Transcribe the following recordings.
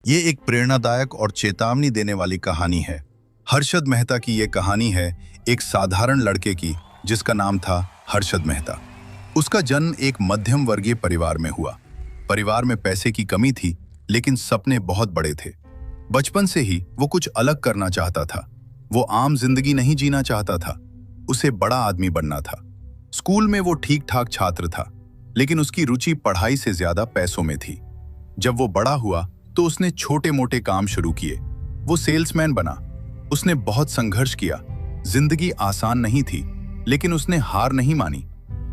ये एक प्रेरणादायक और चेतावनी देने वाली कहानी है। हर्षद मेहता की ये कहानी है एक साधारण लड़के की जिसका नाम था हर्षद मेहता। उसका जन्म एक मध्यम वर्गीय परिवार में हुआ। परिवार में पैसे की कमी थी, लेकिन सपने बहुत बड़े थे। बचपन से ही वो कुछ अलग करना चाहता था। वो आम जिंदगी नहीं जीना चाहता था, उसे बड़ा आदमी बनना था। स्कूल में वो ठीक ठाक छात्र था, लेकिन उसकी रुचि पढ़ाई से ज्यादा पैसों में थी। जब वो बड़ा हुआ तो उसने छोटे मोटे काम शुरू किए। वो सेल्समैन बना। उसने बहुत संघर्ष किया। जिंदगी आसान नहीं थी, लेकिन उसने हार नहीं मानी।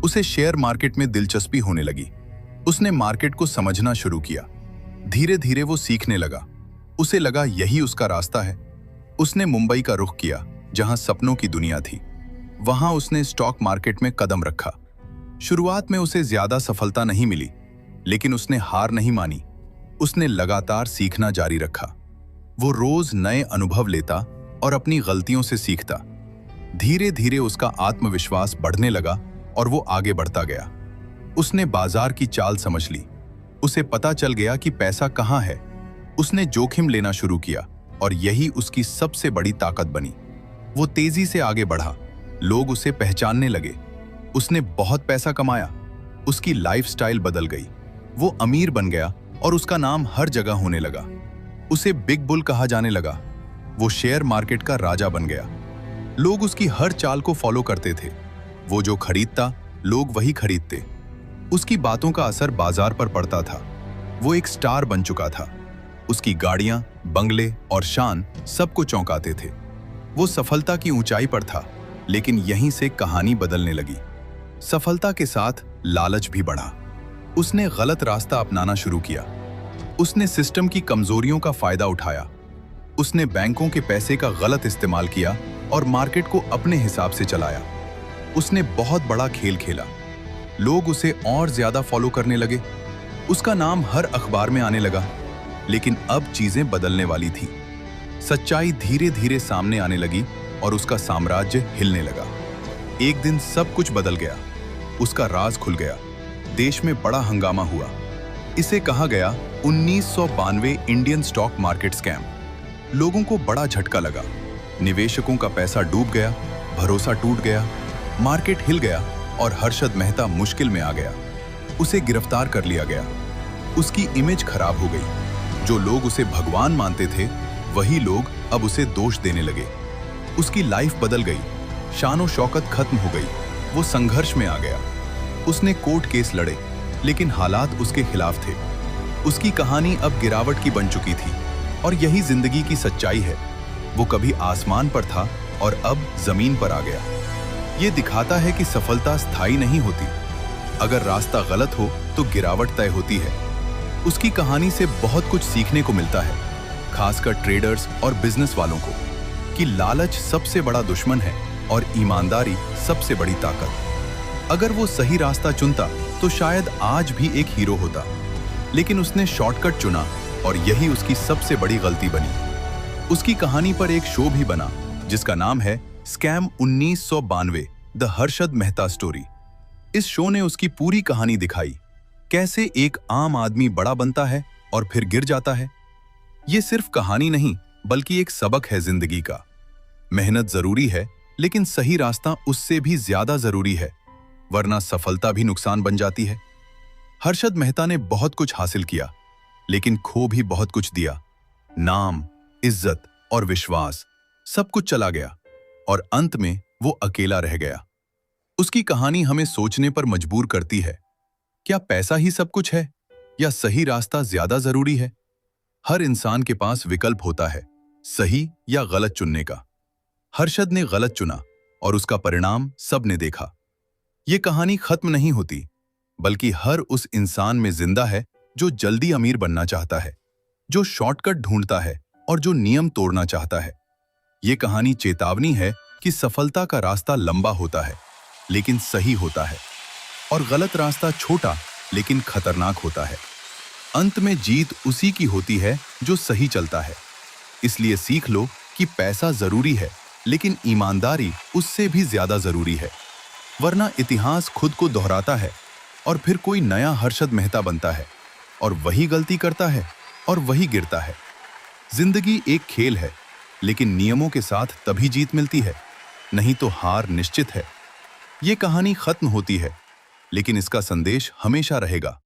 उसे शेयर मार्केट में दिलचस्पी होने लगी। उसने मार्केट को समझना शुरू किया। धीरे धीरे वो सीखने लगा। उसे लगा यही उसका रास्ता है। उसने मुंबई का रुख किया, जहां सपनों की दुनिया थी। वहां उसने स्टॉक मार्केट में कदम रखा। शुरुआत में उसे ज्यादा सफलता नहीं मिली, लेकिन उसने हार नहीं मानी। उसने लगातार सीखना जारी रखा। वो रोज नए अनुभव लेता और अपनी गलतियों से सीखता। धीरे धीरे उसका आत्मविश्वास बढ़ने लगा और वो आगे बढ़ता गया। उसने बाजार की चाल समझ ली। उसे पता चल गया कि पैसा कहाँ है। उसने जोखिम लेना शुरू किया और यही उसकी सबसे बड़ी ताकत बनी। वो तेजी से आगे बढ़ा। लोग उसे पहचानने लगे। उसने बहुत पैसा कमाया। उसकी लाइफस्टाइल बदल गई। वो अमीर बन गया और उसका नाम हर जगह होने लगा। उसे बिग बुल कहा जाने लगा। वो शेयर मार्केट का राजा बन गया। लोग उसकी हर चाल को फॉलो करते थे। वो जो खरीदता, लोग वही खरीदते। उसकी बातों का असर बाजार पर पड़ता था। वो एक स्टार बन चुका था। उसकी गाड़ियां, बंगले और शान सबको चौंकाते थे। वो सफलता की ऊंचाई पर था, लेकिन यहीं से कहानी बदलने लगी। सफलता के साथ लालच भी बढ़ा। उसने गलत रास्ता अपनाना शुरू किया। उसने सिस्टम की कमजोरियों का फायदा उठाया। उसने बैंकों के पैसे का गलत इस्तेमाल किया और मार्केट को अपने हिसाब से चलाया। उसने बहुत बड़ा खेल खेला। लोग उसे और ज्यादा फॉलो करने लगे। उसका नाम हर अखबार में आने लगा। लेकिन अब चीजें बदलने वाली थी। सच्चाई धीरे धीरे सामने आने लगी और उसका साम्राज्य हिलने लगा। एक दिन सब कुछ बदल गया। उसका राज खुल गया। देश में बड़ा हंगामा हुआ। इसे कहा गया 1992 इंडियन स्टॉक मार्केट स्कैम। लोगों को बड़ा झटका लगा। निवेशकों का पैसा डूब गया, भरोसा टूट गया, मार्केट हिल गया और हर्षद मेहता मुश्किल में आ गया। उसे गिरफ्तार कर लिया गया। उसकी इमेज खराब हो गई। जो लोग उसे भगवान मानते थे, वही लोग अब उसे दोष देने लगे। उसकी लाइफ बदल गई। शान और शौकत खत्म हो गई। वो संघर्ष में आ गया। उसने कोर्ट केस लड़े, लेकिन हालात उसके खिलाफ थे। उसकी कहानी अब गिरावट की बन चुकी थी और यही जिंदगी की सच्चाई है। वो कभी आसमान पर था और अब जमीन पर आ गया। ये दिखाता है कि सफलता स्थायी नहीं होती। अगर रास्ता गलत हो तो गिरावट तय होती है। उसकी कहानी से बहुत कुछ सीखने को मिलता है, खासकर ट्रेडर्स और बिजनेस वालों को, कि लालच सबसे बड़ा दुश्मन है और ईमानदारी सबसे बड़ी ताकत। अगर वो सही रास्ता चुनता तो शायद आज भी एक हीरो होता, लेकिन उसने शॉर्टकट चुना और यही उसकी सबसे बड़ी गलती बनी। उसकी कहानी पर एक शो भी बना जिसका नाम है scam 1992 the Harshad Mehta story. इस शो ने उसकी पूरी कहानी दिखाई, कैसे एक आम आदमी बड़ा बनता है और फिर गिर जाता है। ये सिर्फ कहानी नहीं, बल्कि एक सबक है जिंदगी का। मेहनत जरूरी है, लेकिन सही रास्ता उससे भी ज्यादा जरूरी है, वरना सफलता भी नुकसान बन जाती है। हर्षद मेहता ने बहुत कुछ हासिल किया, लेकिन खो भी बहुत कुछ दिया। नाम, इज्जत और विश्वास सब कुछ चला गया और अंत में वो अकेला रह गया। उसकी कहानी हमें सोचने पर मजबूर करती है, क्या पैसा ही सब कुछ है या सही रास्ता ज्यादा जरूरी है? हर इंसान के पास विकल्प होता है, सही या गलत चुनने का। हर्षद ने गलत चुना और उसका परिणाम सबने देखा। ये कहानी खत्म नहीं होती, बल्कि हर उस इंसान में जिंदा है जो जल्दी अमीर बनना चाहता है, जो शॉर्टकट ढूंढता है और जो नियम तोड़ना चाहता है। ये कहानी चेतावनी है कि सफलता का रास्ता लंबा होता है, लेकिन सही होता है, और गलत रास्ता छोटा लेकिन खतरनाक होता है। अंत में जीत उसी की होती है जो सही चलता है। इसलिए सीख लो कि पैसा जरूरी है, लेकिन ईमानदारी उससे भी ज्यादा जरूरी है, वरना इतिहास खुद को दोहराता है और फिर कोई नया हर्षद मेहता बनता है और वही गलती करता है और वही गिरता है। जिंदगी एक खेल है, लेकिन नियमों के साथ तभी जीत मिलती है, नहीं तो हार निश्चित है। ये कहानी खत्म होती है, लेकिन इसका संदेश हमेशा रहेगा।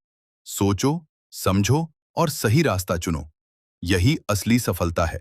सोचो, समझो और सही रास्ता चुनो। यही असली सफलता है।